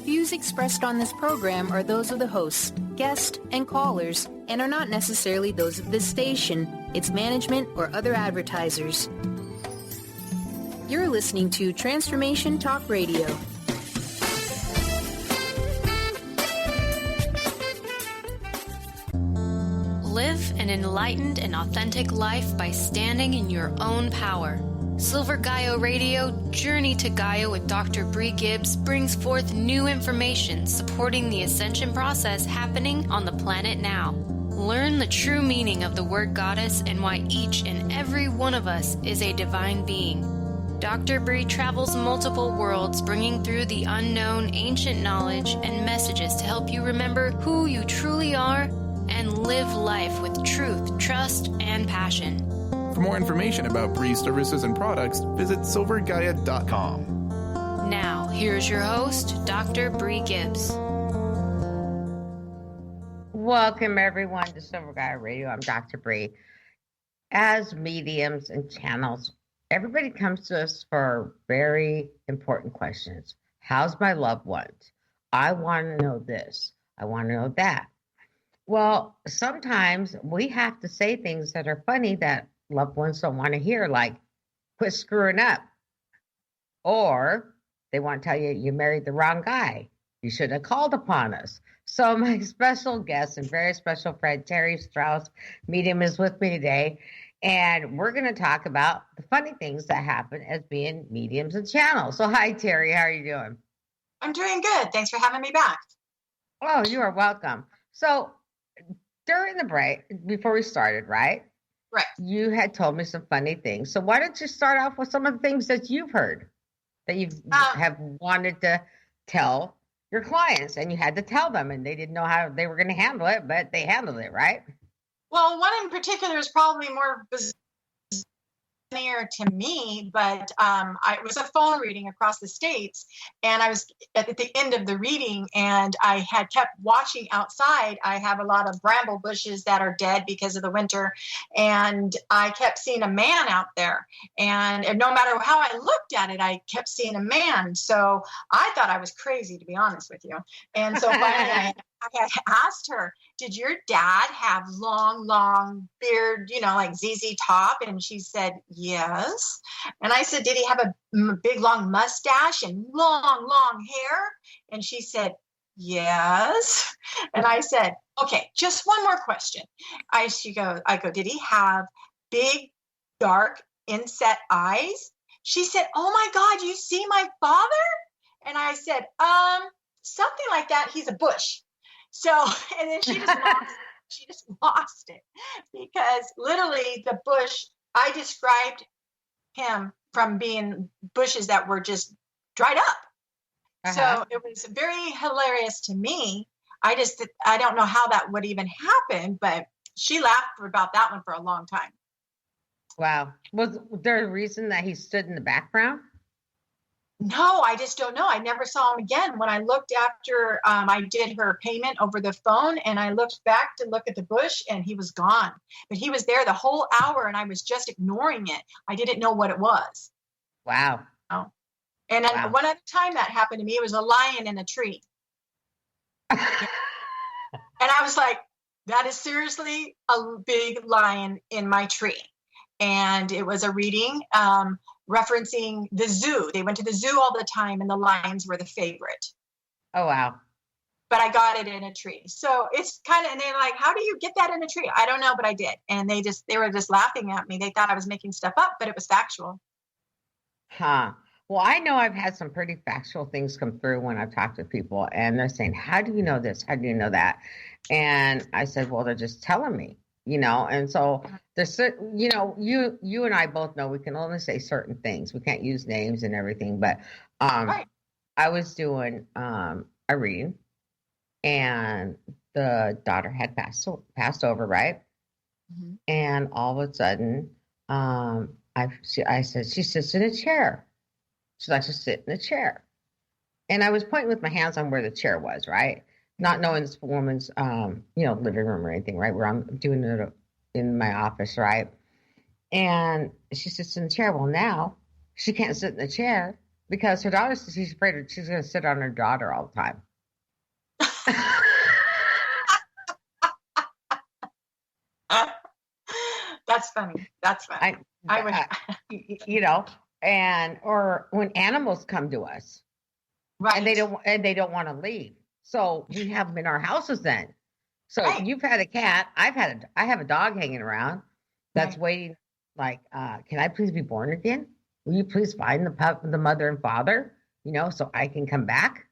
views expressed on this program are those of the hosts, guests, and callers, and are not necessarily those of this station, its management, or other advertisers. You're listening to Transformation Talk Radio. Live an enlightened and authentic life by standing in your own power. Silver Gaia Radio Journey to Gaia with Dr. Bree Gibbs brings forth new information supporting the ascension process happening on the planet now. Learn the true meaning of the word goddess and why each and every one of us is a divine being. Dr. Bree travels multiple worlds, bringing through the unknown ancient knowledge and messages to help you remember who you truly are and live life with truth, trust, and passion. For more information about Brie's services and products, visit silver-gaia-radio-new-energy.com. Now, here's your host, Dr. Bree Gibbs. Welcome, everyone, to Silver Gaia Radio. I'm Dr. Bree. As mediums and channels, everybody comes to us for very important questions. How's my loved ones? I want to know this. I want to know that. Well, sometimes we have to say things that are funny that loved ones don't want to hear, like, quit screwing up. Or they want to tell you, you married the wrong guy. You should have called upon us. So my special guest and very special friend, Terri Strauss Medium, is with me today. And we're going to talk about the funny things that happen as being mediums and channels. So hi, Terri. How are you doing? I'm doing good. Thanks for having me back. Oh, you are welcome. So during the break, before we started, right? Right. You had told me some funny things. So why don't you start off with some of the things that you've heard that you have wanted to tell your clients, and you had to tell them, and they didn't know how they were going to handle it, but they handled it, right? Well, one in particular is probably more bizarre to me, but it was a phone reading across the states, and I was at the end of the reading, and I had kept watching outside. I have a lot of bramble bushes that are dead because of the winter, and I kept seeing a man out there, and no matter how I looked at it, I kept seeing a man. So I thought I was crazy, to be honest with you. And so finally I asked her, did your dad have long beard, like ZZ Top? And she said, yes. And I said, did he have a big, long mustache and long hair? And she said, yes. And I said, okay, just one more question. I go, did he have big, dark, inset eyes? She said, oh my God, you see my father? And I said, something like that. He's a bush. So, and then she just lost it because literally the bush, I described him from being bushes that were just dried up. Uh-huh. So it was very hilarious to me. I don't know how that would even happen, but she laughed about that one for a long time. Wow. Was there a reason that he stood in the background? No, I just don't know. I never saw him again. When I looked after I did her payment over the phone, and I looked back to look at the bush, and he was gone. But he was there the whole hour, and I was just ignoring it. I didn't know what it was. Wow. Oh. And then one other time that happened to me, it was a lion in a tree. And I was like, that is seriously a big lion in my tree. And it was a reading referencing the zoo. They went to the zoo all the time, and the lions were the favorite. Oh, wow. But I got it in a tree. So it's kind of, and they're like, how do you get that in a tree? I don't know, but I did. And they were just laughing at me. They thought I was making stuff up, but it was factual. Huh. Well, I know I've had some pretty factual things come through when I've talked to people, and they're saying, how do you know this? How do you know that? And I said, well, they're just telling me. And so there's, you and I both know we can only say certain things. We can't use names and everything, but right. I was doing a reading, and the daughter had passed over, right? Mm-hmm. And all of a sudden, I said, she sits in a chair. She likes to sit in a chair. And I was pointing with my hands on where the chair was, right? Not knowing this woman's, living room or anything, right? Where I'm doing it in my office, right? And she sits in the chair. Well, now she can't sit in the chair. because her daughter, she's afraid she's going to sit on her daughter all the time. That's funny. That's funny. I would, or when animals come to us, right? And they don't want to leave, so we have them in our houses. Then, so right. You've had a cat. I have a dog hanging around that's waiting. Like, can I please be born again? Will you please find the mother and father? So I can come back.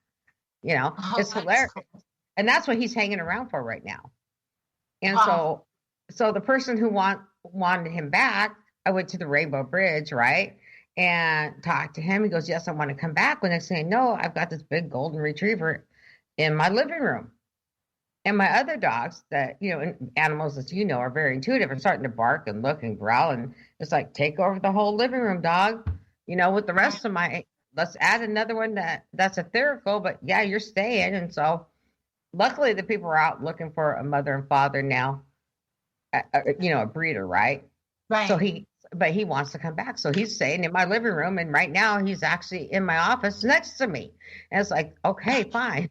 It's hilarious, cool. And that's what he's hanging around for right now. And so the person who wanted him back, I went to the Rainbow Bridge, right, and talked to him. He goes, "Yes, I want to come back." When next thing I know, I've got this big golden retriever in my living room. And my other dogs that, animals, as are very intuitive and starting to bark and look and growl. And it's like, take over the whole living room, dog. With the rest of let's add another one that's etherical, but yeah, you're staying. And so luckily the people are out looking for a mother and father now, a breeder, right? Right. So he wants to come back. So he's staying in my living room. And right now he's actually in my office next to me. And it's like, okay, fine.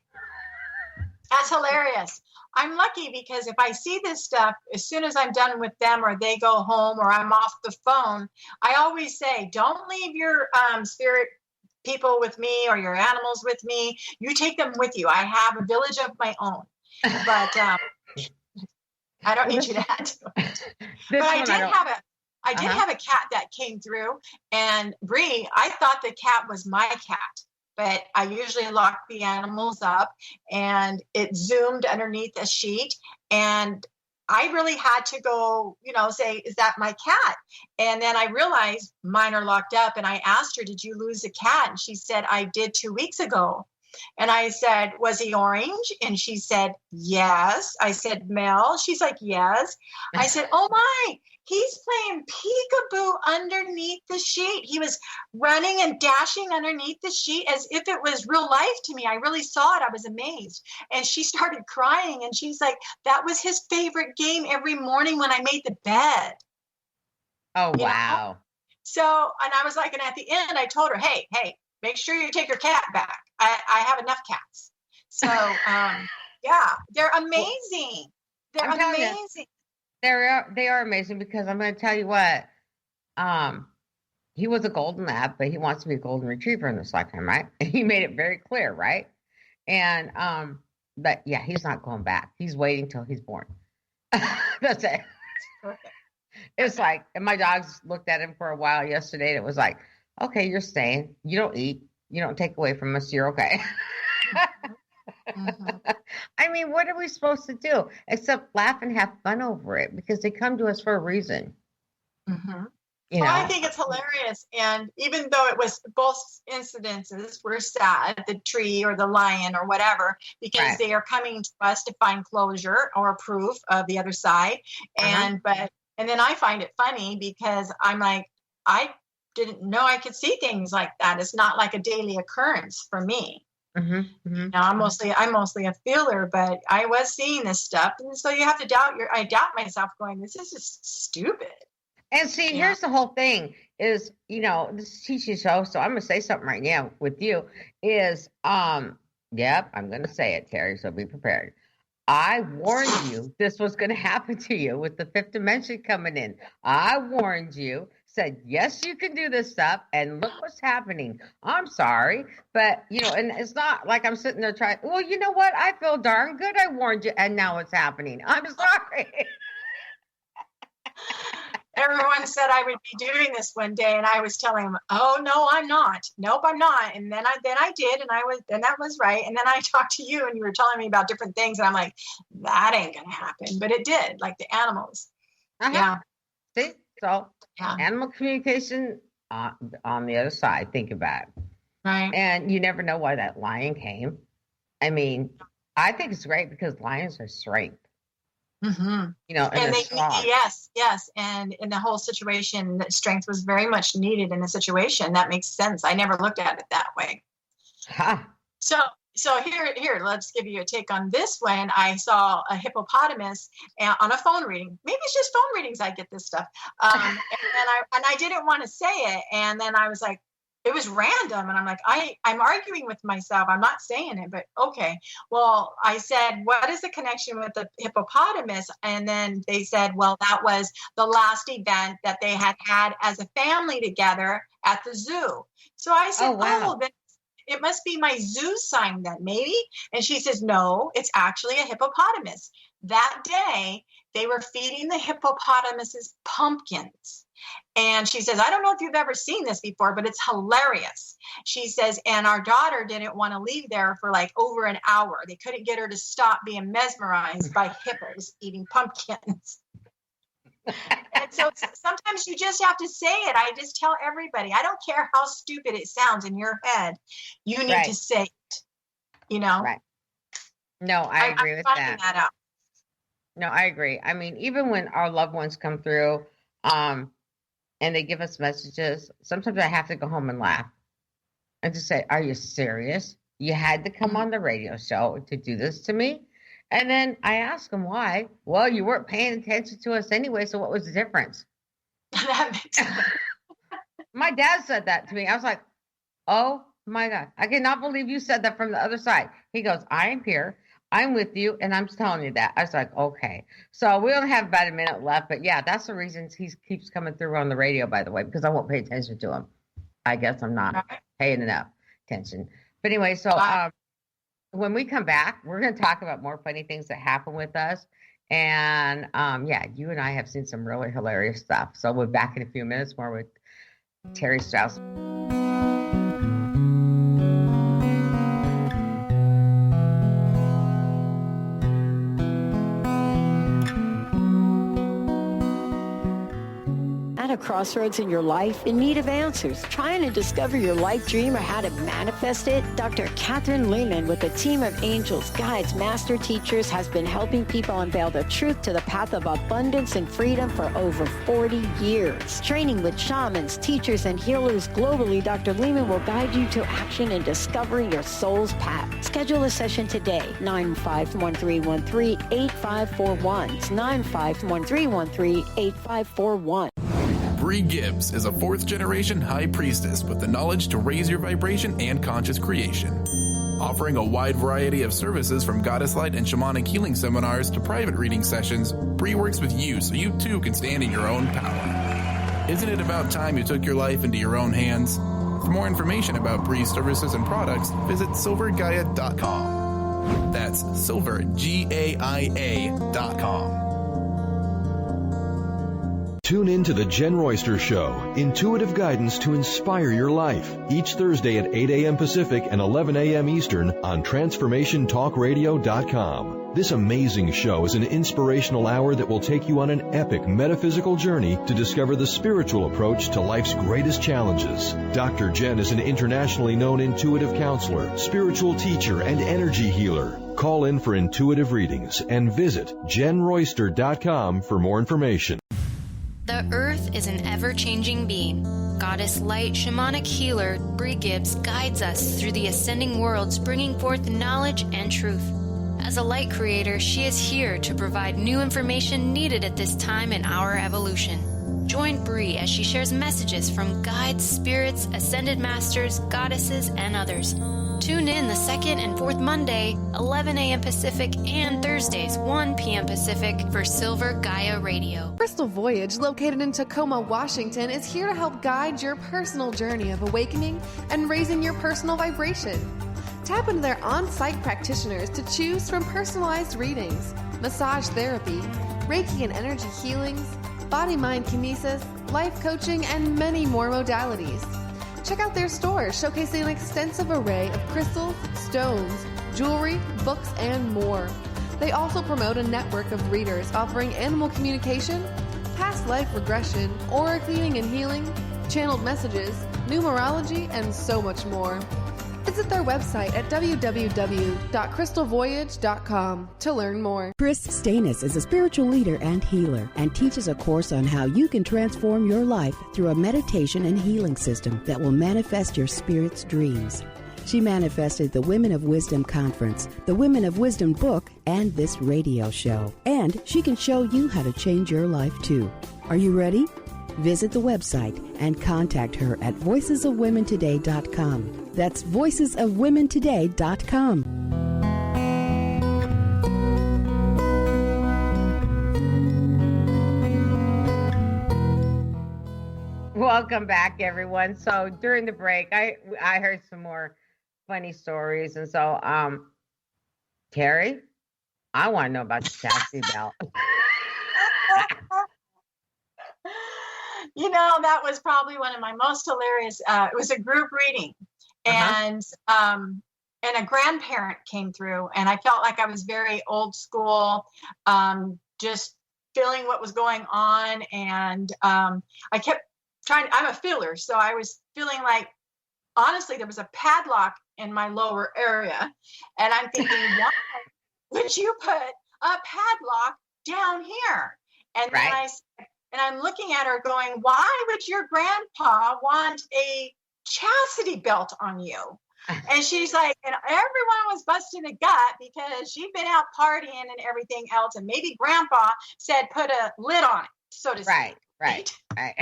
That's hilarious. I'm lucky because if I see this stuff, as soon as I'm done with them or they go home or I'm off the phone, I always say, don't leave your spirit people with me or your animals with me. You take them with you. I have a village of my own, but I don't need you to add to it. But I did have a cat that came through, and Bree, I thought the cat was my cat. But I usually lock the animals up, and it zoomed underneath a sheet. And I really had to go, say, is that my cat? And then I realized mine are locked up. And I asked her, did you lose a cat? And she said, I did 2 weeks ago. And I said, was he orange? And she said, yes. I said, Mel? She's like, yes. I said, oh my, he's playing peekaboo underneath the sheet. He was running and dashing underneath the sheet as if it was real life to me. I really saw it. I was amazed. And she started crying, and she's like, that was his favorite game every morning when I made the bed. Oh, wow. So, and I was like, and at the end, I told her, hey, make sure you take your cat back. I have enough cats. So, yeah, they're amazing. They're amazing. They are amazing, because I'm going to tell you what, he was a golden lab, but he wants to be a golden retriever in this lifetime, right? And he made it very clear, right? And, but yeah, he's not going back. He's waiting till he's born. That's it. Perfect. It's like, and my dogs looked at him for a while yesterday, and it was like, okay, you're staying. You don't eat. You don't take away from us. You're okay. Mm-hmm. I mean, what are we supposed to do except laugh and have fun over it, because they come to us for a reason. Mm-hmm. I think it's hilarious. And even though it was, both incidences were sad, the tree or the lion or whatever, because they are coming to us to find closure or proof of the other side. And then I find it funny because I'm like, I didn't know I could see things like that. It's not like a daily occurrence for me. Mm-hmm, mm-hmm. Now I'm mostly a feeler, but I was seeing this stuff, and so you have to I doubt myself, going, this is just stupid. And see, here's the whole thing is, this is teaching show, so I'm going to say something right now with you is, yep, I'm going to say it, Terri, so be prepared. I warned you this was going to happen to you with the fifth dimension coming in. I warned you, said, yes, you can do this stuff, and look what's happening. I'm sorry, but, and it's not like I'm sitting there trying, well, you know what? I feel darn good. I warned you, and now it's happening. I'm sorry. Everyone said I would be doing this one day, and I was telling them, "Oh no, I'm not. Nope, I'm not." And then I did, and that was right. And then I talked to you, and you were telling me about different things, and I'm like, that ain't gonna happen, but it did. Like the animals. Yeah. See, so animal communication on the other side. Think about it. Right. And you never know why that lion came. I mean, I think it's great because lions are strength. Mm-hmm. And they yes, and in the whole situation, that strength was very much needed in the situation. That makes sense. I never looked at it that way. Huh. So here, let's give you a take on this one. I saw a hippopotamus on a phone reading. Maybe it's just phone readings. I get this stuff, and I didn't want to say it, and then I was like, it was random. And I'm like, I'm arguing with myself. I'm not saying it, but okay. Well, I said, what is the connection with the hippopotamus? And then they said, well, that was the last event that they had as a family together at the zoo. So I said, then it must be my zoo sign then, maybe. And she says, no, it's actually a hippopotamus. That day, they were feeding the hippopotamuses pumpkins. And she says, I don't know if you've ever seen this before, but it's hilarious. She says, and our daughter didn't want to leave there for like over an hour. They couldn't get her to stop being mesmerized by hippos eating pumpkins. And so sometimes you just have to say it. I just tell everybody, I don't care how stupid it sounds in your head. You need to say it, you know? Right. No, I agree with that. Out. No, I agree. I mean, even when our loved ones come through, and they give us messages, sometimes I have to go home and laugh and just say, are you serious? You had to come on the radio show to do this to me? And then I ask them why. Well, you weren't paying attention to us anyway, so what was the difference? That makes sense. My dad said that to me. I was like, oh my God, I cannot believe you said that from the other side. He goes, I am here. I'm with you, and I'm telling you that. I was like, okay. So we only have about a minute left, but yeah, that's the reason he keeps coming through on the radio, by the way, because I won't pay attention to him. I guess I'm not paying enough attention. But anyway, so when we come back, we're going to talk about more funny things that happen with us. And yeah, you and I have seen some really hilarious stuff. So we'll be back in a few minutes more with Terri Strauss. At a crossroads in your life, in need of answers, trying to discover your life dream or how to manifest it, Dr. Catherine Lehman with a team of angels, guides, master teachers has been helping people unveil the truth to the path of abundance and freedom for over 40 years. Training with shamans, teachers, and healers globally, Dr. Lehman will guide you to action and discovering your soul's path. Schedule a session today, 951-313-8541. It's 951-313-8541. Bree Gibbs is a fourth-generation high priestess with the knowledge to raise your vibration and conscious creation. Offering a wide variety of services from goddess light and shamanic healing seminars to private reading sessions, Bree works with you so you too can stand in your own power. Isn't it about time you took your life into your own hands? For more information about Bree's services and products, visit silver-gaia.com. That's silver-gaia.com. Tune in to the Jen Royster Show, intuitive guidance to inspire your life, each Thursday at 8 a.m. Pacific and 11 a.m. Eastern on TransformationTalkRadio.com. This amazing show is an inspirational hour that will take you on an epic metaphysical journey to discover the spiritual approach to life's greatest challenges. Dr. Jen is an internationally known intuitive counselor, spiritual teacher, and energy healer. Call in for intuitive readings and visit JenRoyster.com for more information. The Earth is an ever-changing being. Goddess Light Shamanic Healer Bree Gibbs guides us through the ascending worlds, bringing forth knowledge and truth. As a light creator, she is here to provide new information needed at this time in our evolution. Join Bree as she shares messages from guides, spirits, ascended masters, goddesses, and others. Tune in the second and fourth Monday, 11 a.m. Pacific, and Thursdays, 1 p.m. Pacific for Silver Gaia Radio. Crystal Voyage, located in Tacoma, Washington, is here to help guide your personal journey of awakening and raising your personal vibration. Tap into their on-site practitioners to choose from personalized readings, massage therapy, Reiki and energy healings, body-mind kinesis, life coaching, and many more modalities. Check out their store, showcasing an extensive array of crystals, stones, jewelry, books, and more. They also promote a network of readers offering animal communication, past life regression, aura cleaning and healing, channeled messages, numerology, and so much more. Visit their website at www.crystalvoyage.com to learn more. Chris Stanis is a spiritual leader and healer and teaches a course on how you can transform your life through a meditation and healing system that will manifest your spirit's dreams. She manifested the Women of Wisdom Conference, the Women of Wisdom book, and this radio show. And she can show you how to change your life too. Are you ready? Visit the website and contact her at voicesofwomentoday.com. That's voicesofwomentoday.com. Welcome back, everyone. So during the break, I heard some more funny stories, and so Terri, I want to know about the chastity belt. That was probably one of my most hilarious. It was a group reading, and a grandparent came through, and I felt like I was very old school, just feeling what was going on, and I kept I'm a feeler, so I was feeling like, honestly, there was a padlock in my lower area, and I'm thinking, why would you put a padlock down here? And then I'm looking at her going, why would your grandpa want a chastity belt on you? And she's like, and everyone was busting a gut because she'd been out partying and everything else, and maybe grandpa said put a lid on it, so to speak. Right. And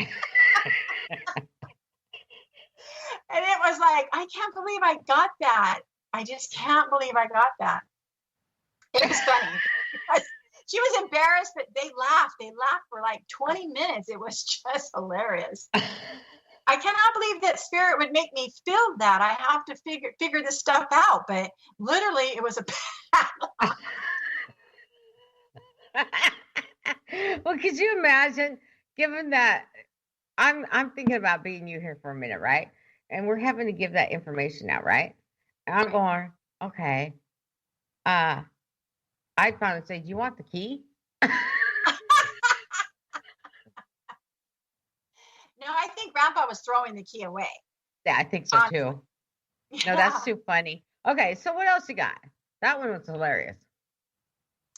it was like, I can't believe I got that. I just can't believe I got that. It was funny. She was embarrassed, but they laughed. They laughed for like 20 minutes. It was just hilarious. I cannot believe that spirit would make me feel that. I have to figure this stuff out. But literally, it was a padlock. Well, could you imagine, given that I'm thinking about being you here for a minute, right? And we're having to give that information out, right? And I'm going, okay. I'd finally say, do you want the key? No, I think Grandpa was throwing the key away. Yeah, I think so too. No, that's too funny. Okay, so what else you got? That one was hilarious.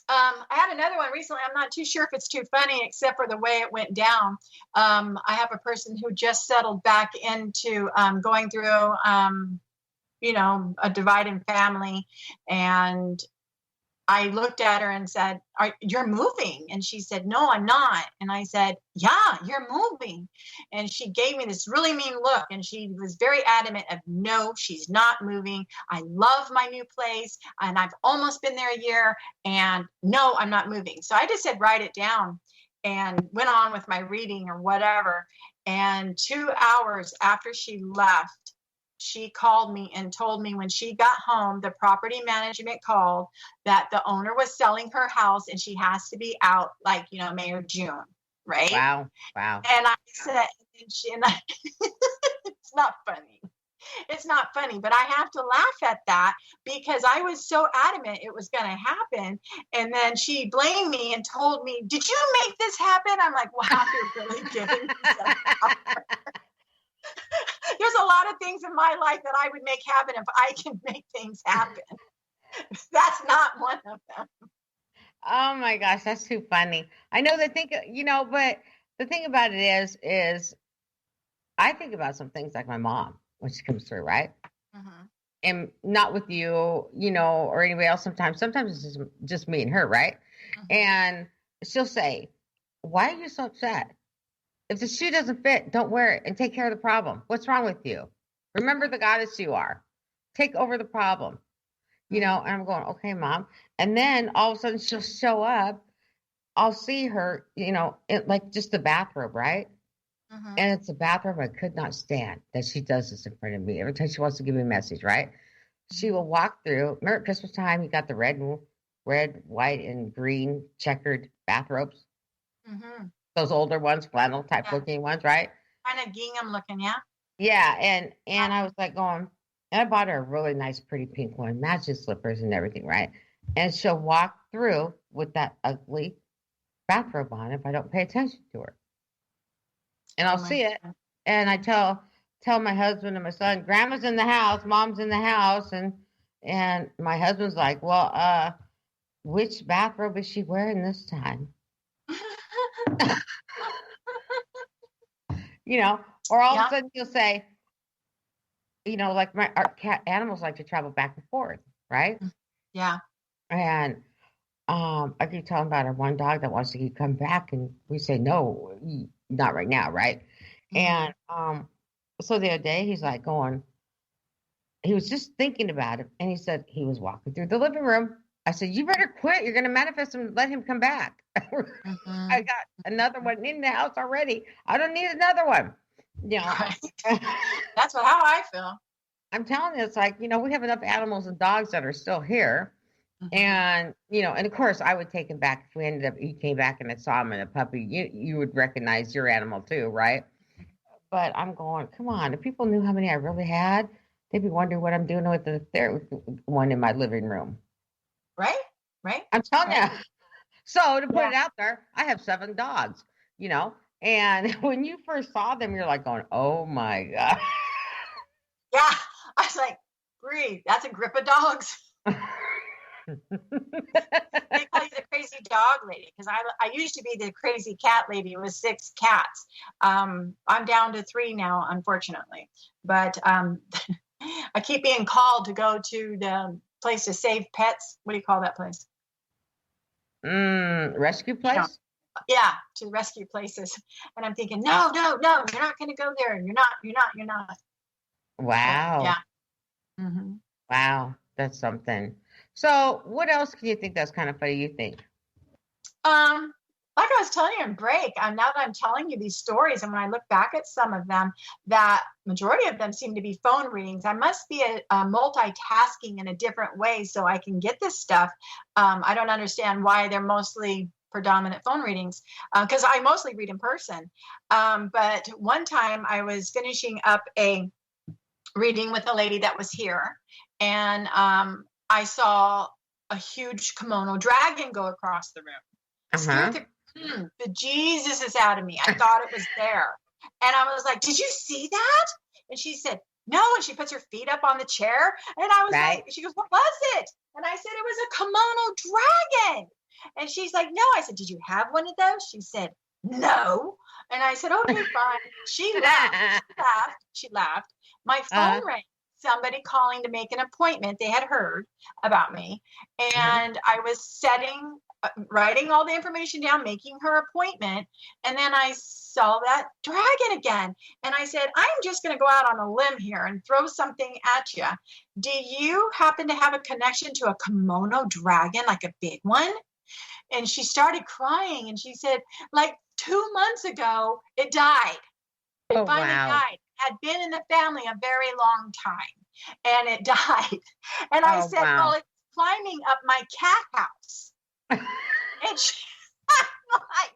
I had another one recently. I'm not too sure if it's too funny, except for the way it went down. I have a person who just settled back into going through, a divided family. And I looked at her and said, you're moving. And she said, no, I'm not. And I said, yeah, you're moving. And she gave me this really mean look. And she was very adamant of, no, she's not moving. I love my new place. And I've almost been there a year. And no, I'm not moving. So I just said, write it down, and went on with my reading or whatever. And 2 hours after she left, she called me and told me when she got home, the property management called that the owner was selling her house and she has to be out like, May or June. Right. Wow. And I said, it's not funny. It's not funny, but I have to laugh at that because I was so adamant it was going to happen. And then she blamed me and told me, did you make this happen? I'm like, wow, you're really giving me some power. There's a lot of things in my life that I would make happen if I can make things happen. That's not one of them. Oh my gosh, that's too funny. I know but the thing about it is I think about some things like my mom when she comes through, right? Mm-hmm. And not with you, or anybody else sometimes. Sometimes it's just me and her, right? Mm-hmm. And she'll say, why are you so upset? If the shoe doesn't fit, don't wear it and take care of the problem. What's wrong with you? Remember the goddess you are. Take over the problem. And I'm going, okay, Mom. And then all of a sudden she'll show up. I'll see her, in like just the bathrobe, right? Mm-hmm. And it's a bathrobe I could not stand that she does this in front of me. Every time she wants to give me a message, right? She will walk through. Remember at Christmas time, you got the red, white, and green checkered bathrobes? Mm-hmm. Those older ones, flannel type looking ones, right? Kind of gingham looking, yeah. Yeah, and I was like going, and I bought her a really nice, pretty pink one, matching slippers and everything, right? And she'll walk through with that ugly bathrobe on if I don't pay attention to her. And I'll see it, and I tell my husband and my son, Grandma's in the house, Mom's in the house, and my husband's like, well, which bathrobe is she wearing this time? Or all of a sudden he'll say, like our cat animals like to travel back and forth, right? Yeah. And I keep talking about our one dog that wants to come back, and we say, no, not right now, right? And so the other day, he's like he was just thinking about it, and he said he was walking through the living room. I said, you better quit. You're going to manifest him, let him come back. I got another one in the house already. I don't need another one. You know, right. That's how I feel. I'm telling you, it's like, we have enough animals and dogs that are still here. And, and of course I would take him back if he came back and I saw him in a puppy, you would recognize your animal too, right? But I'm going, come on, if people knew how many I really had, they'd be wondering what I'm doing with the third one in my living room. Right. I'm telling you. So to put it out there, I have 7 dogs, and when you first saw them, you're like going, oh my God. Yeah. I was like, Bree, that's a grip of dogs. They call you the crazy dog lady, because I used to be the crazy cat lady with 6 cats. I'm down to 3 now, unfortunately. But I keep being called to go to the place to save pets. What do you call that place? Rescue place? Yeah, to rescue places. And I'm thinking, no, you're not going to go there. You're not. Wow. Yeah. Wow, that's something. So what else can you think that's kind of funny, you think? Like I was telling you in break, now that I'm telling you these stories, and when I look back at some of them, that majority of them seem to be phone readings. I must be multitasking in a different way so I can get this stuff. I don't understand why they're mostly predominant phone readings, because I mostly read in person. But one time I was finishing up a reading with a lady that was here, and I saw a huge kimono dragon go across the room. Scared the Jesus out of me. I thought it was there. And I was like, did you see that? And she said, no. And she puts her feet up on the chair. And I was like, she goes, what was it? And I said, it was a kimono dragon. And she's like, no. I said, did you have one of those? She said, no. And I said, okay, fine. She laughed. My phone rang. Somebody calling to make an appointment. They had heard about me. And I was writing all the information down, making her appointment. And then I saw that dragon again. And I said, I'm just going to go out on a limb here and throw something at you. Do you happen to have a connection to a kimono dragon, like a big one? And she started crying. And she said, like 2 months ago, it died. It finally died. Had been in the family a very long time, and it died. And I said, well, it's climbing up my cat house. And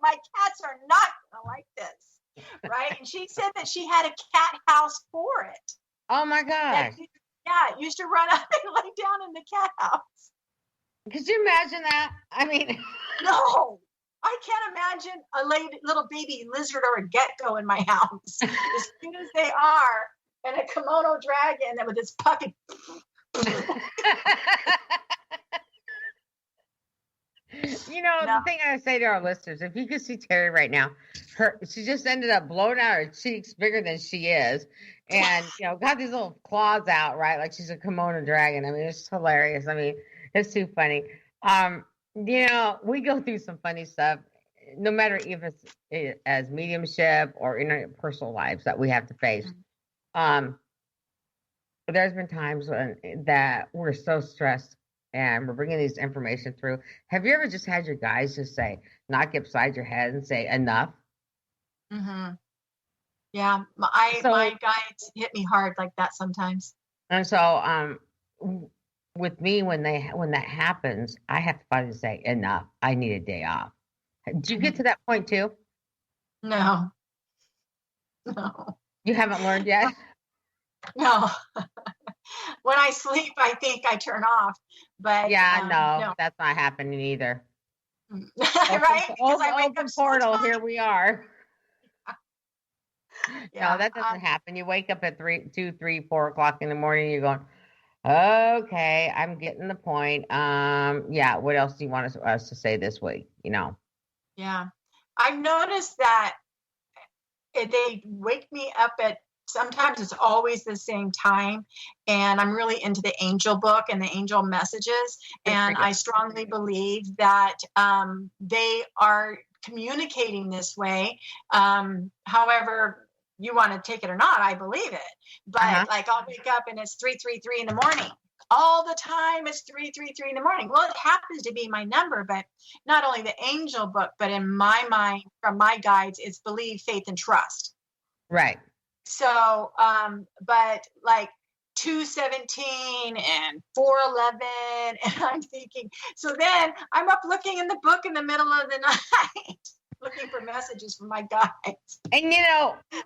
my cats are not going to like this, right? And she said that she had a cat house for it. Oh, my gosh. It used to run up and lay down in the cat house. Could you imagine that? I mean... No. I can't imagine a little baby lizard or a gecko in my house. As soon as they are, and a kimono dragon with its puppy. The thing I say to our listeners, if you could see Terri right now, she just ended up blowing out her cheeks bigger than she is. And, got these little claws out, right? Like she's a kimono dragon. I mean, it's hilarious. I mean, it's too funny. We go through some funny stuff, no matter if it's as mediumship or in our personal lives that we have to face. There's been times that we're so stressed and we're bringing these information through. Have you ever just had your guys just say, knock you upside your head and say, enough? Yeah, my guides hit me hard like that sometimes. And so, with me, when that happens, I have to finally say, enough. I need a day off. Did you get to that point too? No. You haven't learned yet? No. When I sleep, I think I turn off. But no, that's not happening either. Right? Because I wake up portal. Here we are. Yeah, no, that doesn't happen. You wake up at 2, 3, 4 o'clock in the morning. You're going, okay, I'm getting the point. What else do you want us to say this week? Yeah, I've noticed that they wake me up at sometimes it's always the same time. And I'm really into the angel book and the angel messages. And I strongly believe that they are communicating this way. However you want to take it or not, I believe it. But like I'll wake up and it's 3:33 in the morning. All the time it's 3:33 in the morning. Well, it happens to be my number, but not only the angel book, but in my mind, from my guides, it's believe, faith, and trust. Right. So, but like 2:17 and 4:11, and I'm thinking, so then I'm up looking in the book in the middle of the night, looking for messages from my guides. And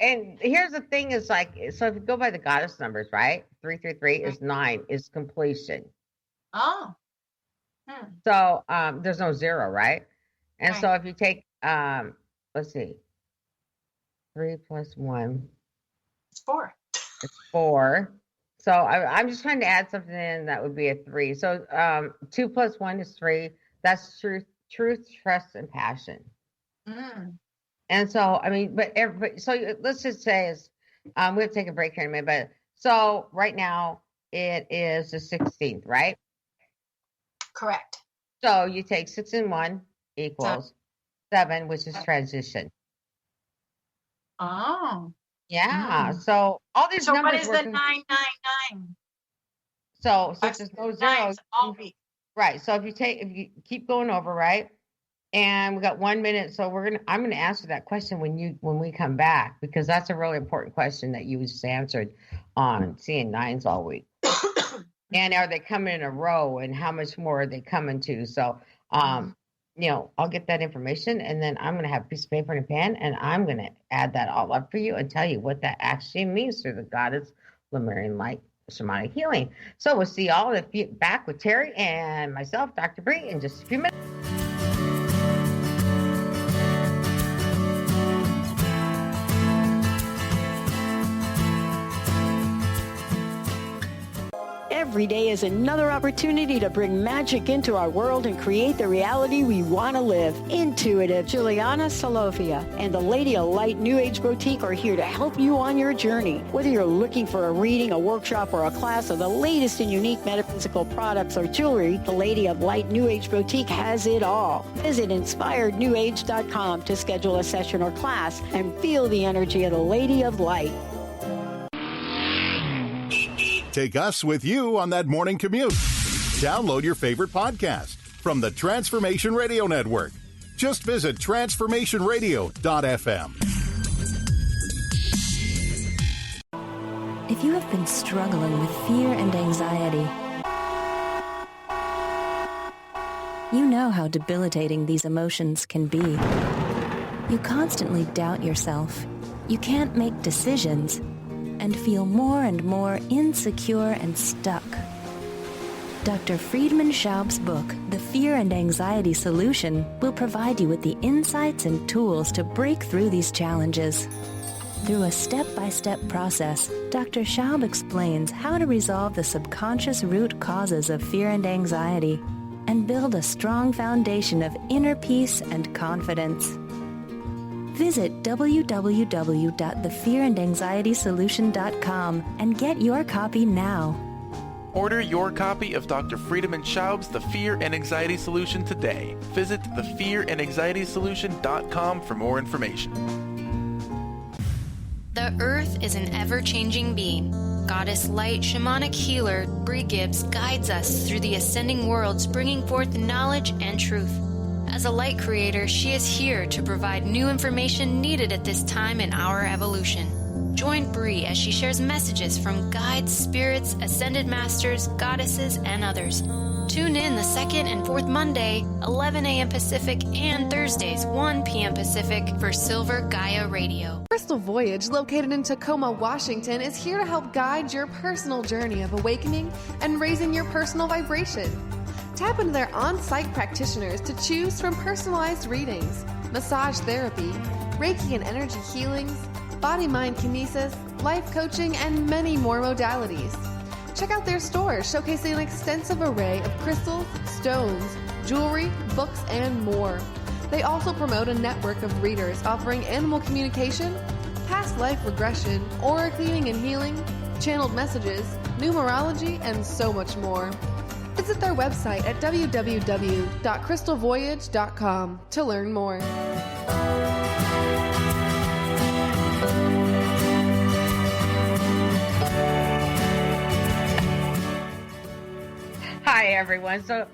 and here's the thing is like, so if you go by the goddess numbers, right? 333 is 9, is completion. Oh. So there's no 0, right? And so if you take, let's see, 3 plus 1. It's 4. It's 4. So I'm just trying to add something in that would be a 3. So 2 plus 1 is 3. That's truth, trust, and passion. And so, I mean, so let's just say is, we have to take a break here in a minute, but so right now it is the 16th, right? Correct. So you take 6 and 1 equals 7, which is transition. Oh. Yeah. So all these numbers. So what is the 999? So since there's no zeros, all week. Right. So if you keep going over, right? And we got 1 minute, so I'm gonna answer that question when we come back, because that's a really important question that you just answered on seeing 9s all week. And are they coming in a row, and how much more are they coming to? So I'll get that information, and then I'm gonna have a piece of paper and a pen, and I'm gonna add that all up for you and tell you what that actually means through the goddess Lemurian light shamanic healing. So we'll see y'all back with Terri and myself, Dr. Bree, in just a few minutes. Every day is another opportunity to bring magic into our world and create the reality we want to live. Intuitive Juliana Solofia and the Lady of Light New Age Boutique are here to help you on your journey. Whether you're looking for a reading, a workshop, or a class of the latest and unique metaphysical products or jewelry, the Lady of Light New Age Boutique has it all. Visit inspirednewage.com to schedule a session or class and feel the energy of the Lady of Light. Take us with you on that morning commute. Download your favorite podcast from the Transformation Radio Network. Just visit transformationradio.fm. If you have been struggling with fear and anxiety, you know how debilitating these emotions can be. You constantly doubt yourself. You can't make decisions and feel more and more insecure and stuck. Dr. Friedman Schaub's book, The Fear and Anxiety Solution, will provide you with the insights and tools to break through these challenges. Through a step-by-step process, Dr. Schaub explains how to resolve the subconscious root causes of fear and anxiety and build a strong foundation of inner peace and confidence. Visit www.thefearandanxietysolution.com and get your copy now. Order your copy of Dr. Friedman Schaub's The Fear and Anxiety Solution today. Visit thefearandanxietysolution.com for more information. The Earth is an ever-changing being. Goddess Light Shamanic Healer Bree Gibbs guides us through the ascending worlds, bringing forth knowledge and truth. As a light creator, she is here to provide new information needed at this time in our evolution. Join Bree as she shares messages from guides, spirits, ascended masters, goddesses, and others. Tune in the second and fourth Monday, 11 a.m. Pacific, and Thursdays, 1 p.m. Pacific for Silver Gaia Radio. Crystal Voyage, located in Tacoma, Washington, is here to help guide your personal journey of awakening and raising your personal vibration. Tap into their on-site practitioners to choose from personalized readings, massage therapy, Reiki and energy healings, body-mind kinesis, life coaching, and many more modalities. Check out their store showcasing an extensive array of crystals, stones, jewelry, books, and more. They also promote a network of readers offering animal communication, past life regression, aura cleaning and healing, channeled messages, numerology, and so much more. Visit their website at www.crystalvoyage.com to learn more. Hi, everyone. So,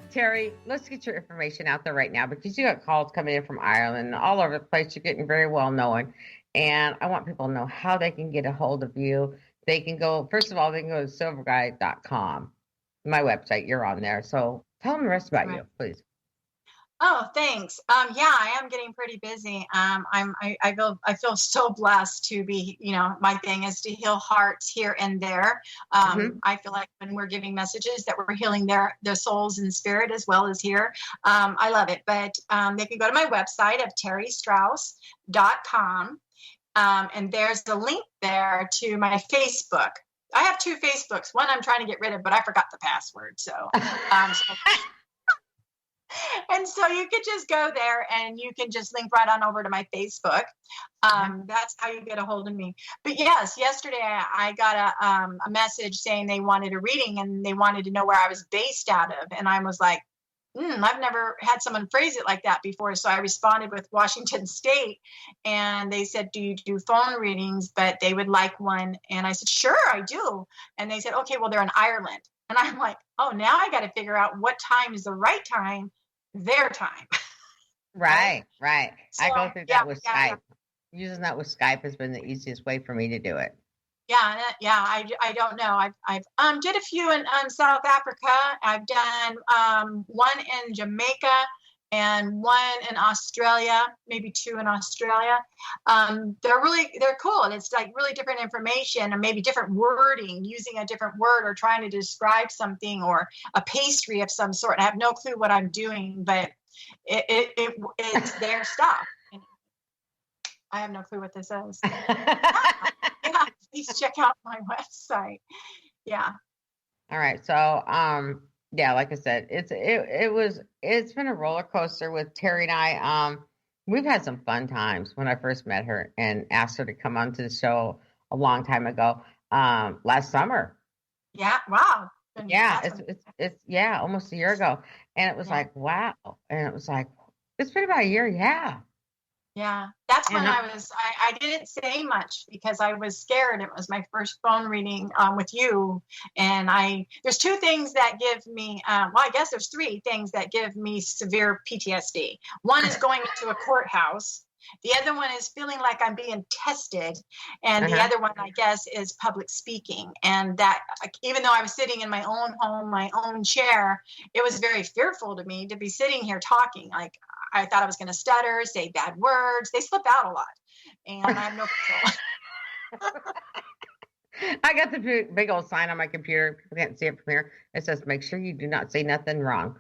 Terri, let's get your information out there right now because you got calls coming in from Ireland and all over the place. You're getting very well known. And I want people to know how they can get a hold of you. They can go, first of all, they can go to silver-gaia-radio-new-energy, my website. You're on there. So tell them the rest about you, please. Oh, thanks. Yeah, I am getting pretty busy. I feel so blessed to be, my thing is to heal hearts here and there. I feel like when we're giving messages that we're healing their souls and spirit as well as here. I love it. But they can go to my website of terristrauss.com. And there's a link there to my Facebook. I have 2 Facebooks. One I'm trying to get rid of, but I forgot the password. And so you could just go there and you can just link right on over to my Facebook. That's how you get a hold of me. But yes, yesterday I got a message saying they wanted a reading and they wanted to know where I was based out of. And I was like, I've never had someone phrase it like that before. So I responded with Washington State and they said, do you do phone readings? But they would like one. And I said, sure, I do. And they said, okay, well, they're in Ireland. And I'm like, oh, now I got to figure out what time is the right time, their time. Right. So, I go through that with Skype. Using that with Skype has been the easiest way for me to do it. I don't know. I've did a few in South Africa. I've done one in Jamaica and one in Australia, maybe 2 in Australia. They're cool. And it's like really different information or maybe different wording, using a different word or trying to describe something or a pastry of some sort. I have no clue what I'm doing, but it's their stuff. I have no clue what this is. Yeah, please check out my website. Yeah. All right. So, like I said, it's been a roller coaster with Terri and I. We've had some fun times when I first met her and asked her to come onto the show a long time ago, last summer. Yeah. Wow. Yeah. It's almost a year ago. And it was like, wow. And it was like, it's been about a year. Yeah. Yeah, that's when I didn't say much because I was scared. It was my first phone reading with you. And there's 2 things that give me, I guess there's 3 things that give me severe PTSD. One is going into a courthouse. The other one is feeling like I'm being tested. And the other one, I guess, is public speaking. And that, even though I was sitting in my own home, my own chair, it was very fearful to me to be sitting here talking. Like, I thought I was going to stutter, say bad words. They slip out a lot. And I have no control. I got the big old sign on my computer. People can't see it from here. It says, make sure you do not say nothing wrong.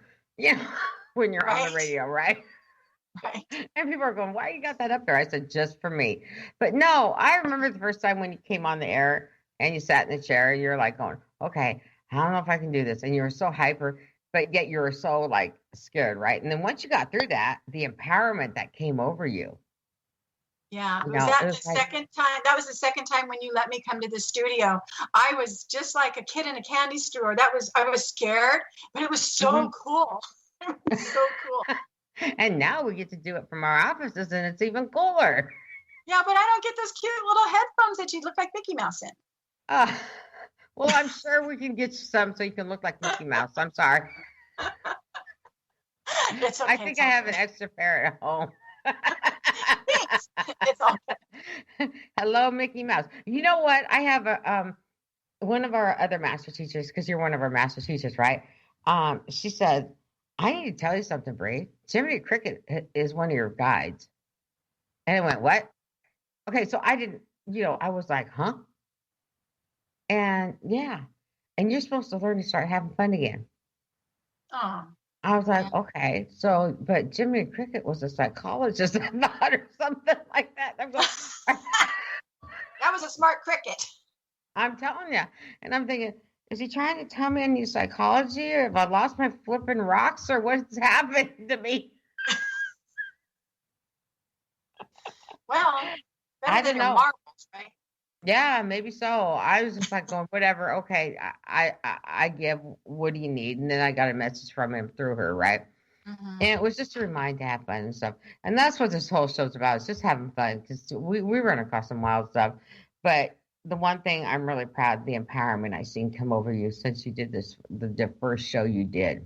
When you're on the radio, right? Right. And people are going, why you got that up there? I said, just for me. But no, I remember the first time when you came on the air and you sat in the chair, you're like going, okay, I don't know if I can do this. And you were so hyper, but yet you were so like scared, right? And then once you got through that, the empowerment that came over you. Yeah. Second time? That was the second time when you let me come to the studio. I was just like a kid in a candy store. I was scared, but it was so cool. It was so cool. And now we get to do it from our offices, and it's even cooler. Yeah, but I don't get those cute little headphones that you look like Mickey Mouse in. Well, I'm sure we can get you some so you can look like Mickey Mouse. I'm sorry. It's okay. I think I have an extra pair at home. Thanks. It's okay. Hello, Mickey Mouse. You know what? I have one of our other master teachers, because you're one of our master teachers, right? She said, I need to tell you something, Bree. Jiminy Cricket is one of your guides. And I went, what? Okay, so I didn't, I was like, huh? And yeah. And you're supposed to learn to start having fun again. Oh. I was like, okay. So, but Jiminy Cricket was a psychologist, I thought, or something like that. I'm going, that was a smart cricket. I'm telling you. And I'm thinking, is he trying to tell me I need psychology, or have I lost my flipping rocks, or what's happened to me? Well, I than don't your know. marbles, right? Yeah, maybe so. I was just like going, whatever. Okay, I give. What do you need? And then I got a message from him through her, right? Mm-hmm. And it was just a reminder to have fun and stuff. And that's what this whole show's about. It's just having fun because we run across some wild stuff. But the one thing I'm really proud of, the empowerment I've seen come over you since you did this, the first show you did.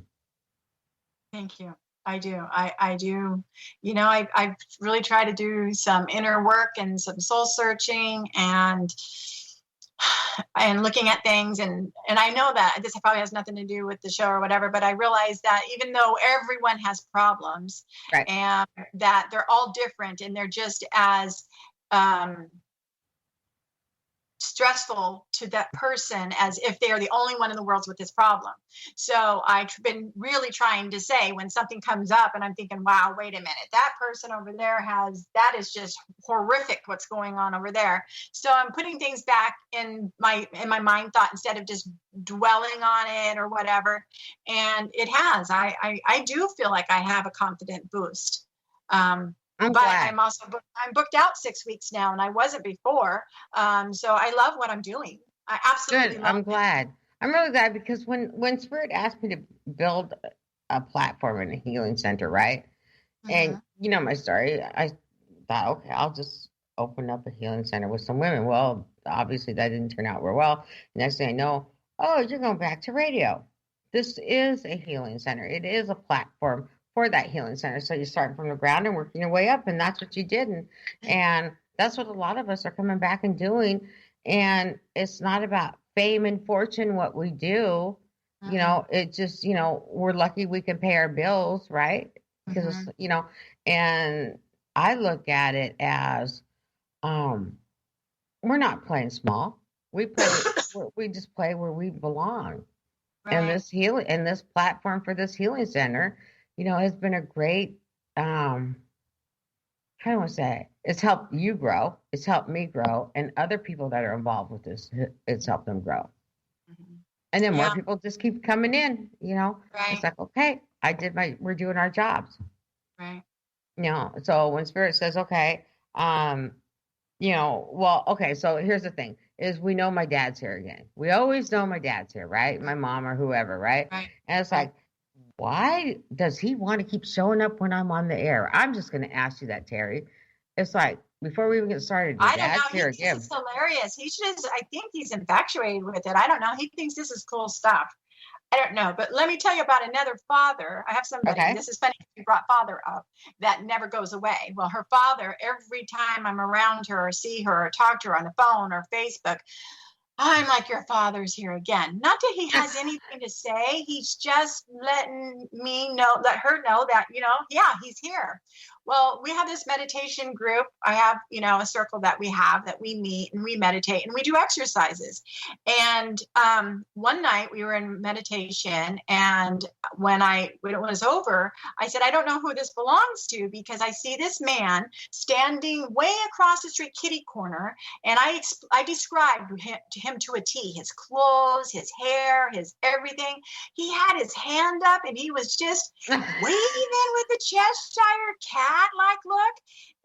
Thank you. I do. I do. You know, I really try to do some inner work and some soul searching and looking at things. And I know that this probably has nothing to do with the show or whatever, but I realize that even though everyone has problems, right, and that they're all different and they're just as stressful to that person as if they are the only one in the world with this problem. So I've been really trying to say when something comes up and I'm thinking, wow, wait a minute, that person over there that is just horrific what's going on over there. So I'm putting things back in my mind thought instead of just dwelling on it or whatever. And it has. I do feel like I have a confident boost. I'm but glad. I'm booked out 6 weeks now, and I wasn't before. So I love what I'm doing. I absolutely Good. love I'm glad. I'm really glad because when Spirit asked me to build a platform in a healing center, right? Mm-hmm. And you know my story. I thought, okay, I'll just open up a healing center with some women. Well, obviously that didn't turn out real well. Next thing I know, oh, you're going back to radio. This is a healing center. It is a platform for that healing center. So you start from the ground and working your way up, and that's what you did. And that's what a lot of us are coming back and doing. And it's not about fame and fortune, what we do. Mm-hmm. You know, it just, you know, we're lucky we can pay our bills, right? Because, mm-hmm. You know, and I look at it as we're not playing small. We just play where we belong. Right. And this platform for this healing center, you know, has been a great, how do I want to say it? It's helped you grow. It's helped me grow. And other people that are involved with this, it's helped them grow. Mm-hmm. And then more people just keep coming in, you know. Right. It's like, okay, we're doing our jobs. Right. You know, so when Spirit says, okay, you know, well, okay, so here's the thing, is we know my dad's here again. We always know my dad's here, right? My mom or whoever, right? Right. And it's like, why does he want to keep showing up when I'm on the air? I'm just going to ask you that, Terri. It's like, before we even get started, I don't know. He thinks it's hilarious. I think he's infatuated with it. I don't know. He thinks this is cool stuff. I don't know. But let me tell you about another father. I have somebody, This is funny, you brought father up, that never goes away. Well, her father, every time I'm around her or see her or talk to her on the phone or Facebook, I'm like, your father's here again. Not that he has anything to say. He's just let her know that, you know, yeah, he's here. Well, we have this meditation group. I have, you know, a circle that we meet and we meditate and we do exercises. And one night we were in meditation, and when it was over, I said, I don't know who this belongs to, because I see this man standing way across the street, kitty corner, and I described him to a T, his clothes, his hair, his everything. He had his hand up and he was just waving with the Cheshire cat-like look.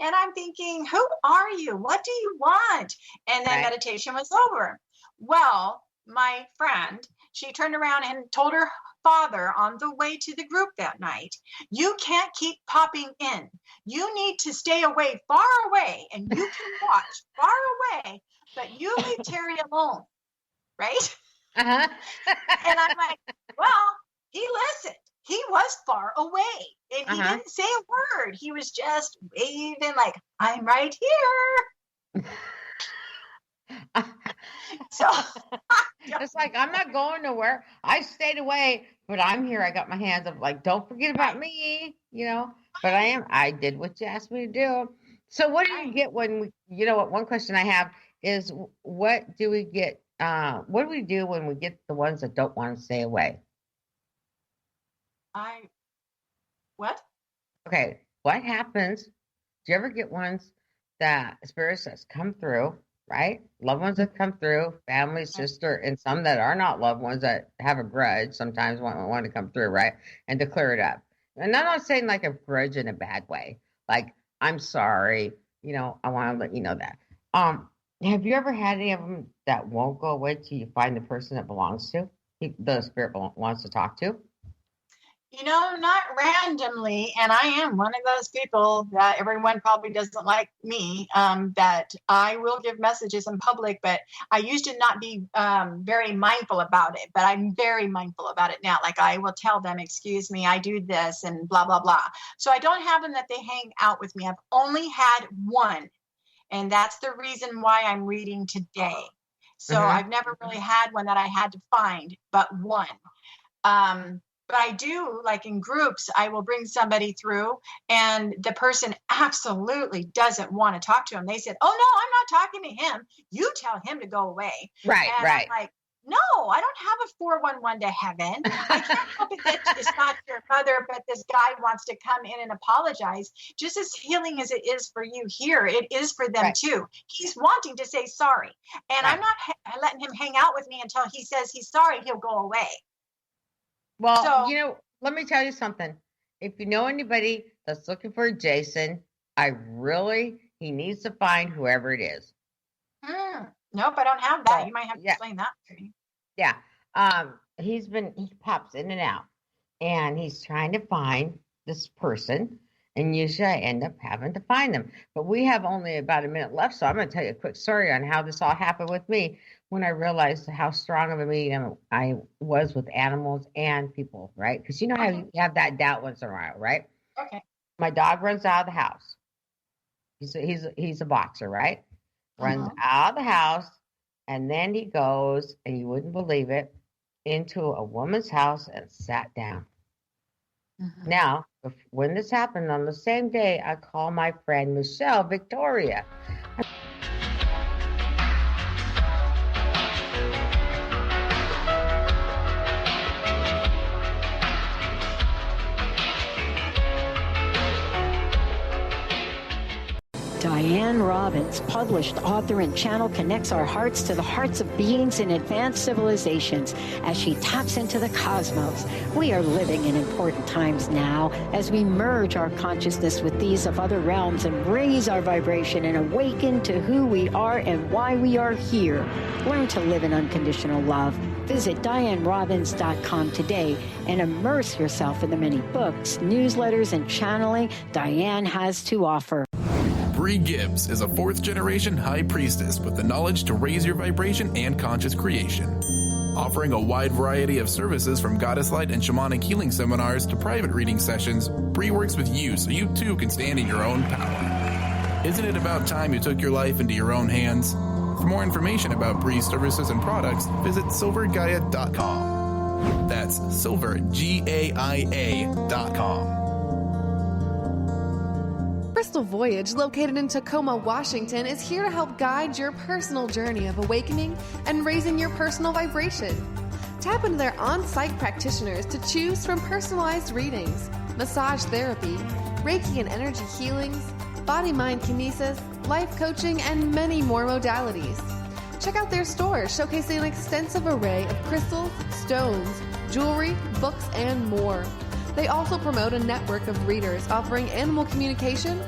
And I'm thinking, who are you? What do you want? And then meditation was over. Well, my friend, she turned around and told her father on the way to the group that night, you can't keep popping in. You need to stay away, far away, and you can watch far away, but you leave Terri alone. Right? Uh-huh. And I'm like, well, he listened. He was far away and he didn't say a word. He was just waving like, I'm right here. So it's like, I'm not going nowhere. I stayed away, but I'm here. I got my hands up, like, don't forget about me, you know, but I did what you asked me to do. So what do you get when you know what, one question I have is, what do we get? What do we do when we get the ones that don't want to stay away? What? Okay. What happens? Do you ever get ones that Spirit says come through, right? Loved ones that come through, family, sister, and some that are not loved ones that have a grudge sometimes want to come through, right? And to clear it up. And I'm not saying like a grudge in a bad way. Like, I'm sorry, I want to let you know that. Have you ever had any of them that won't go away till you find the person that belongs to, the spirit wants to talk to? Not randomly, and I am one of those people that everyone probably doesn't like me, that I will give messages in public, but I used to not be very mindful about it, but I'm very mindful about it now. Like I will tell them, excuse me, I do this and blah, blah, blah. So I don't have them that they hang out with me. I've only had one, and that's the reason why I'm reading today. So I've never really had one that I had to find, but one. But I do, like in groups, I will bring somebody through and the person absolutely doesn't want to talk to him. They said, oh, no, I'm not talking to him. You tell him to go away. Right. I'm like, no, I don't have a 411 to heaven. I can't help it that it's not your mother, but this guy wants to come in and apologize. Just as healing as it is for you here, it is for them too. He's wanting to say sorry. And I'm not letting him hang out with me until he says he's sorry, he'll go away. Well, let me tell you something. If you know anybody that's looking for Jason, he needs to find whoever it is. Nope, I don't have that. You might have to explain that to me. Yeah. He pops in and out, and he's trying to find this person, and usually I end up having to find them. But we have only about a minute left, so I'm going to tell you a quick story on how this all happened with me when I realized how strong of a medium I was with animals and people, right? Because how you have that doubt once in a while, right? Okay. My dog runs out of the house. He's a boxer, right? Runs out of the house, and then he goes, and you wouldn't believe it, into a woman's house and sat down. Now, when this happened on the same day, I called my friend Michelle Victoria. Diane Robbins, published author and channel, connects our hearts to the hearts of beings in advanced civilizations as she taps into the cosmos. We are living in important times now as we merge our consciousness with these of other realms and raise our vibration and awaken to who we are and why we are here. Learn to live in unconditional love. Visit DianeRobbins.com today and immerse yourself in the many books, newsletters, and channeling Diane has to offer. Bree Gibbs is a fourth-generation high priestess with the knowledge to raise your vibration and conscious creation. Offering a wide variety of services from goddess light and shamanic healing seminars to private reading sessions, Bree works with you so you too can stand in your own power. Isn't it about time you took your life into your own hands? For more information about Bree's services and products, visit silver-gaia.com. That's silver-gaia.com. Crystal Voyage, located in Tacoma, Washington, is here to help guide your personal journey of awakening and raising your personal vibration. Tap into their on-site practitioners to choose from personalized readings, massage therapy, Reiki and energy healings, body-mind kinesis, life coaching, and many more modalities. Check out their store showcasing an extensive array of crystals, stones, jewelry, books, and more. They also promote a network of readers offering animal communication,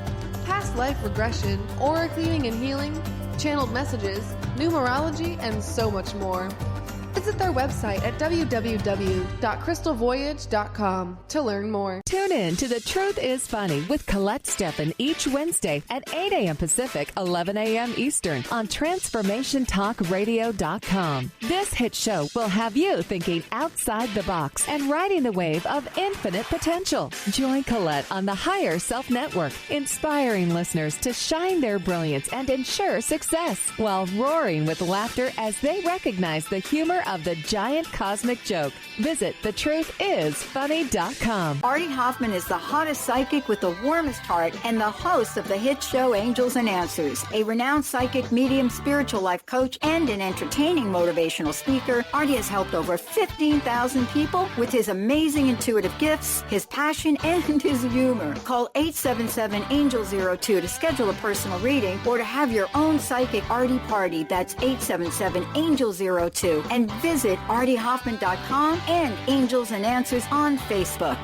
past life regression, aura cleaning and healing, channeled messages, numerology, and so much more. Visit their website at www.crystalvoyage.com to learn more. Tune in to The Truth is Funny with Colette Steffen each Wednesday at 8 a.m. Pacific, 11 a.m. Eastern on TransformationTalkRadio.com. This hit show will have you thinking outside the box and riding the wave of infinite potential. Join Colette on the Higher Self Network, inspiring listeners to shine their brilliance and ensure success while roaring with laughter as they recognize the humor of the giant cosmic joke. Visit thetruthисfunny.com. Artie Hoffman is the hottest psychic with the warmest heart and the host of the hit show Angels and Answers. A renowned psychic, medium, spiritual life coach, and an entertaining motivational speaker, Artie has helped over 15,000 people with his amazing intuitive gifts, his passion, and his humor. Call 877-ANGEL-02 to schedule a personal reading or to have your own psychic Artie party. That's 877-ANGEL-02. And visit artiehoffman.com and Angels and Answers on Facebook.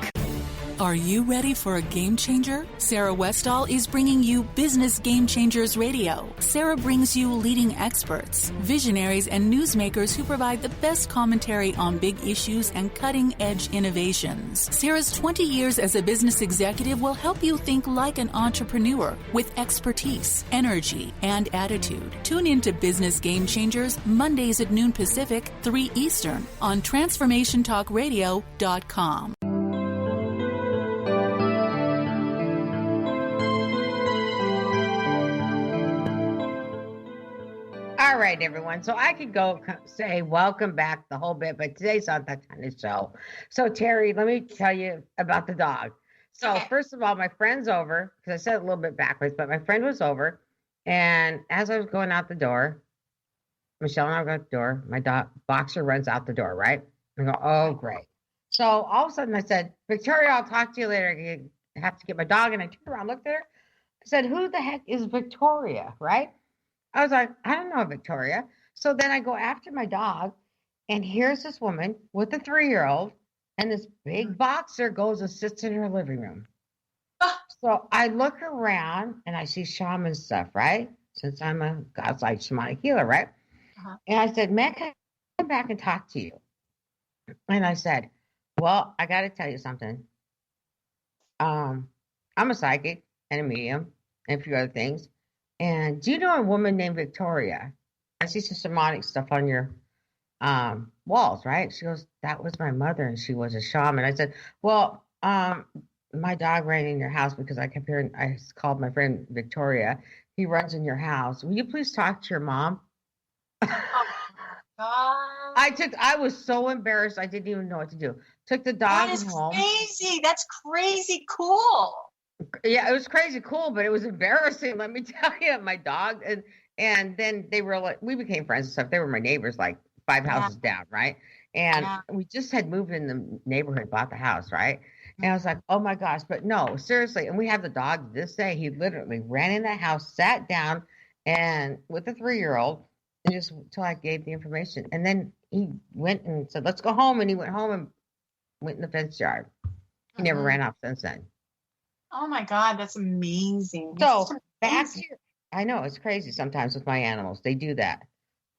Are you ready for a game changer? Sarah Westall is bringing you Business Game Changers Radio. Sarah brings you leading experts, visionaries, and newsmakers who provide the best commentary on big issues and cutting-edge innovations. Sarah's 20 years as a business executive will help you think like an entrepreneur with expertise, energy, and attitude. Tune into Business Game Changers Mondays at noon Pacific, 3 Eastern on TransformationTalkRadio.com. All right, everyone. So I could go say welcome back the whole bit, but today's not that kind of show. So, Terri, let me tell you about the dog. So, First of all, my friend's over, because I said it a little bit backwards, but my friend was over. And as I was going out the door, Michelle and I go out the door. My dog Boxer runs out the door, right? I go, oh, great. So all of a sudden I said, Victoria, I'll talk to you later. I have to get my dog. And I turned around, looked at her. I said, who the heck is Victoria, right? I was like, I don't know, Victoria. So then I go after my dog, and here's this woman with a 3-year-old, and this big boxer goes and sits in her living room. So I look around, and I see shaman stuff, right? Since I'm a God's-like shamanic healer, right? And I said, man, can I come back and talk to you? And I said, well, I got to tell you something. I'm a psychic and a medium and a few other things. And do you know a woman named Victoria? I see some shamanic stuff on your walls, right? She goes, that was my mother, and she was a shaman. I said, well, my dog ran in your house because I kept hearing, I called my friend Victoria. He runs in your house. Will you please talk to your mom? I was so embarrassed. I didn't even know what to do. Took the dog home. Crazy. That's crazy cool. Yeah, it was crazy cool, but it was embarrassing. Let me tell you, my dog and then they were like, we became friends and stuff. They were my neighbors, like 5 houses down, right? And we just had moved in the neighborhood, bought the house, right? And I was like, oh my gosh, but no, seriously. And we have the dog this day. He literally ran in that house, sat down, and with a 3-year-old, and just until I gave the information. And then he went and said, let's go home. And he went home and went in the fence yard. He never ran off since then. Oh my God, that's amazing. So back here, I know it's crazy sometimes with my animals. They do that.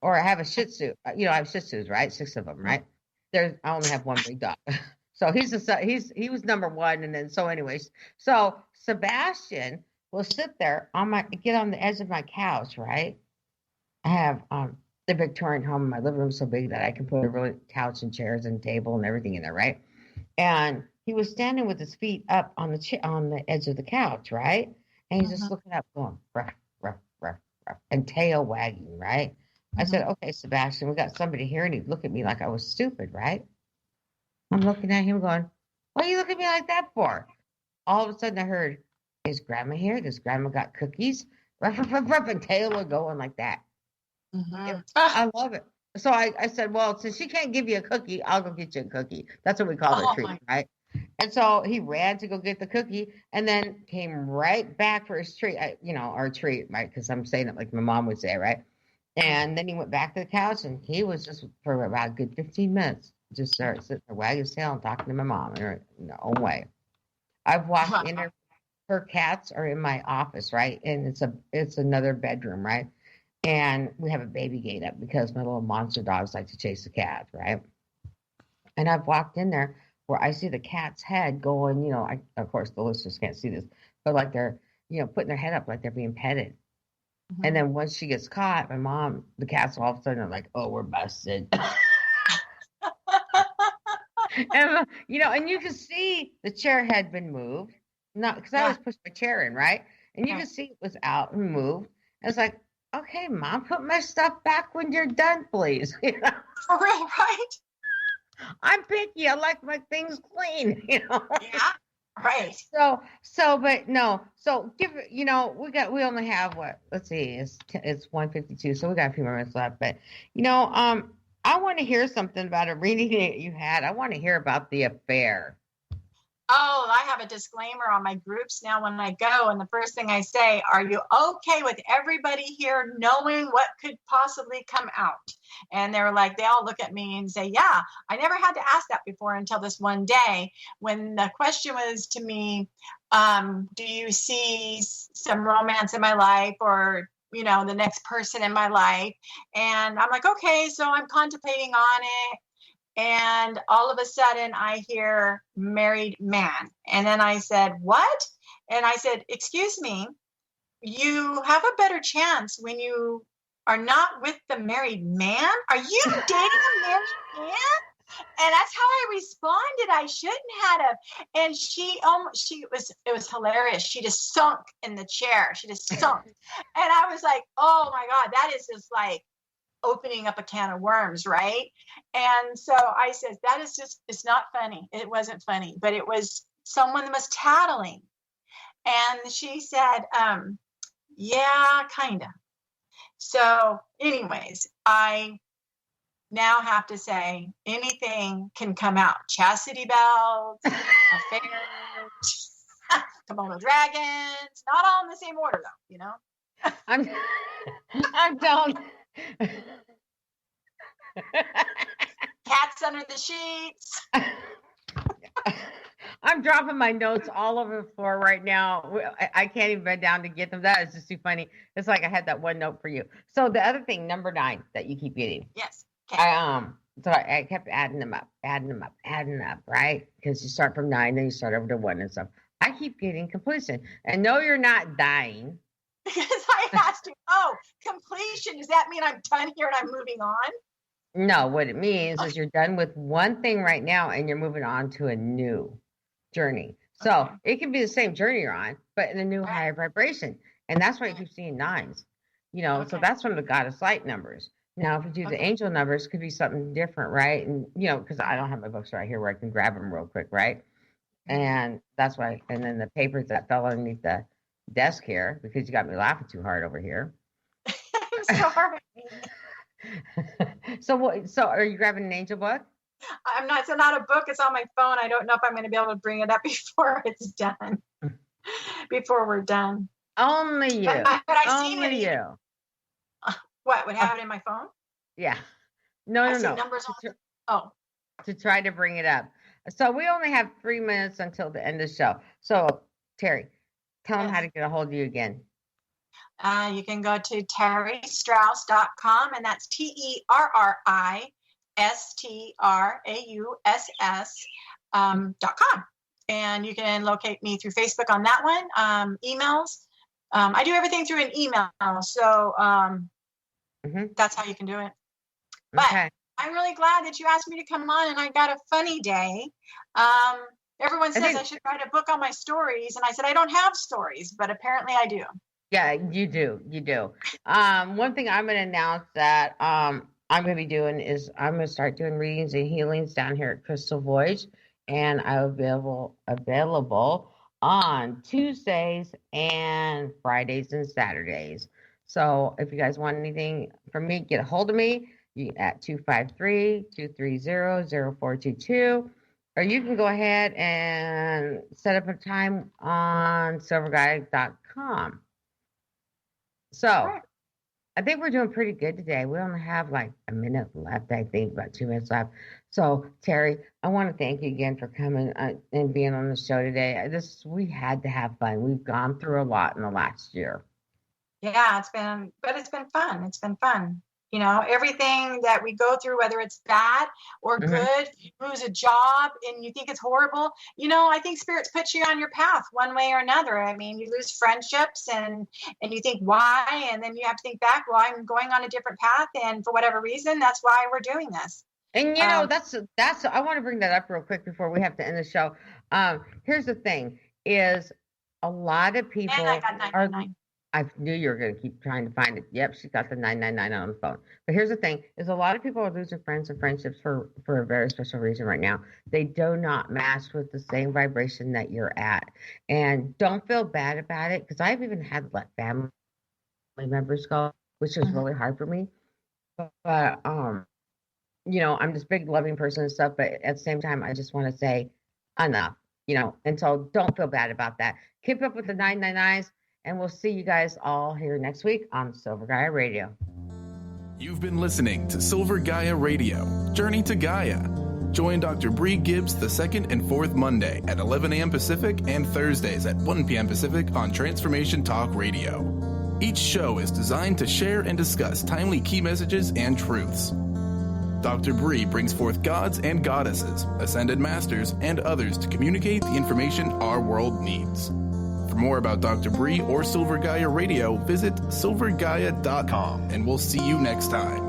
Or I have a Shih Tzu. You know, I have Shih Tzus, right? 6 of them, right? I only have one big dog. So he was number 1. And then, so anyways, so Sebastian will sit there get on the edge of my couch, right? I have the Victorian home in my living room so big that I can put a really couch and chairs and table and everything in there, right? And he was standing with his feet up on the edge of the couch, right? And he's just looking up, going ruff, ruff, ruff, ruff, and tail wagging, right? I said, okay, Sebastian, we got somebody here. And he'd look at me like I was stupid, right? I'm looking at him going, what are you looking at me like that for? All of a sudden I heard, is grandma here? Does grandma got cookies? Ruff, ruff, ruff, ruff, and tail was going like that. I love it. So I said, well, since she can't give you a cookie, I'll go get you a cookie. That's what we call it, a treat, right? And so he ran to go get the cookie and then came right back for his treat, our treat, right? Because I'm saying it like my mom would say, right? And then he went back to the couch and he was just for about a good 15 minutes, just started sitting there, wagging his tail and talking to my mom in her own way. I've walked in there. Her cats are in my office, right? And it's another bedroom, right? And we have a baby gate up because my little monster dogs like to chase the cat, right? And I've walked in there where I see the cat's head going, of course the listeners can't see this, but like they're, putting their head up like they're being petted. And then once she gets caught, my mom, the cats all of a sudden are like, oh, we're busted. And, and you can see the chair had been moved. Not because I always push my chair in, right? And you can see it was out and moved. And it's like, okay, Mom, put my stuff back when you're done, please. For real, right? I'm picky. I like my things clean, Yeah, right. But no. So we only have what? Let's see, it's 1:52, so we got a few more minutes left. But I want to hear something about a reading that you had. I want to hear about the affair. Oh, I have a disclaimer on my groups now when I go. And the first thing I say, are you okay with everybody here knowing what could possibly come out? And they're like, they all look at me and say, yeah, I never had to ask that before until this one day when the question was to me, do you see some romance in my life or, you know, the next person in my life? And I'm like, okay, so I'm contemplating on it. And all of a sudden I hear married man. And then I said, what? And I said, excuse me, you have a better chance when you are not with the married man. Are you dating a married man? And that's how I responded. I shouldn't have. And it was hilarious. She just sunk in the chair. She just sunk. And I was like, oh my God, that is just like opening up a can of worms, right? And so I said, that is just, it's not funny. It wasn't funny, but it was someone that was tattling. And she said, yeah, kind of. So anyways, I now have to say anything can come out. Chastity belts, affairs, Komodo dragons, not all in the same order though, you know? I'm done. Cats under the sheets. I'm dropping my notes all over the floor right now. I can't even bend down to get them. That is just too funny. It's like I had that one note for you. So the other thing, number 9 that you keep getting. Yes. Okay. I kept adding them up, right? Because you start from 9, then you start over to 1 and stuff. I keep getting completion. And no, you're not dying. Because I asked you, completion. Does that mean I'm done here and I'm moving on? No, what it means is you're done with one thing right now and you're moving on to a new journey. So it can be the same journey you're on, but in a new higher vibration. And that's why you keep seeing 9s. You know, so that's from the goddess light numbers. Now, if you do the angel numbers, it could be something different, right? And, you know, because I don't have my books right here where I can grab them real quick, right? And that's why, and then the papers that fell underneath the desk here, because you got me laughing too hard over here. I'm sorry. So are you grabbing an angel book? I'm not. It's not a book. It's on my phone. I don't know if I'm going to be able to bring it up before it's done. Before we're done. Only you. But I've seen Only you. What would have it in my phone? Yeah. No. Numbers on. To try to bring it up. So we only have 3 minutes until the end of the show. So Terri, tell them how to get a hold of you again. You can go to terristrauss.com, and that's TerriStrauss.com. And you can locate me through Facebook on that one. Emails. I do everything through an email. So that's how you can do it. But I'm really glad that you asked me to come on, and I got a funny day. Everyone says I should write a book on my stories, and I said I don't have stories, but apparently I do. Yeah, you do. One thing I'm going to announce that I'm going to be doing is I'm going to start doing readings and healings down here at Crystal Voyage, and I'll be available on Tuesdays and Fridays and Saturdays. So if you guys want anything from me, get a hold of me at 253-230-0422, or you can go ahead and set up a time on silver-gaia.com. So I think we're doing pretty good today. We only have like a minute left, I think, about 2 minutes left. So, Terri, I want to thank you again for coming and being on the show today. We had to have fun. We've gone through a lot in the last year. Yeah, it's been fun. It's been fun. You know, everything that we go through, whether it's bad or good, you lose a job and you think it's horrible. You know, I think spirits put you on your path one way or another. I mean, you lose friendships and you think why, and then you have to think back, well, I'm going on a different path, and for whatever reason, that's why we're doing this. And you know, that's I want to bring that up real quick before we have to end the show. Here's the thing: is a lot of people and I got 999. I knew you were going to keep trying to find it. Yep, she got the 999 on the phone. But here's the thing, is a lot of people are losing friends and friendships for a very special reason right now. They do not match with the same vibration that you're at. And don't feel bad about it, because I've even had to let family members go, which is really hard for me. But you know, I'm this big loving person and stuff, but at the same time, I just want to say enough. And so don't feel bad about that. Keep up with the 999s, and we'll see you guys all here next week on Silver Gaia Radio. You've been listening to Silver Gaia Radio, Journey to Gaia. Join Dr. Bree Gibbs the second and fourth Monday at 11 a.m. Pacific and Thursdays at 1 p.m. Pacific on Transformation Talk Radio. Each show is designed to share and discuss timely key messages and truths. Dr. Bree brings forth gods and goddesses, ascended masters, and others to communicate the information our world needs. For more about Dr. Bree or Silver Gaia Radio, visit silver-gaia.com, and we'll see you next time.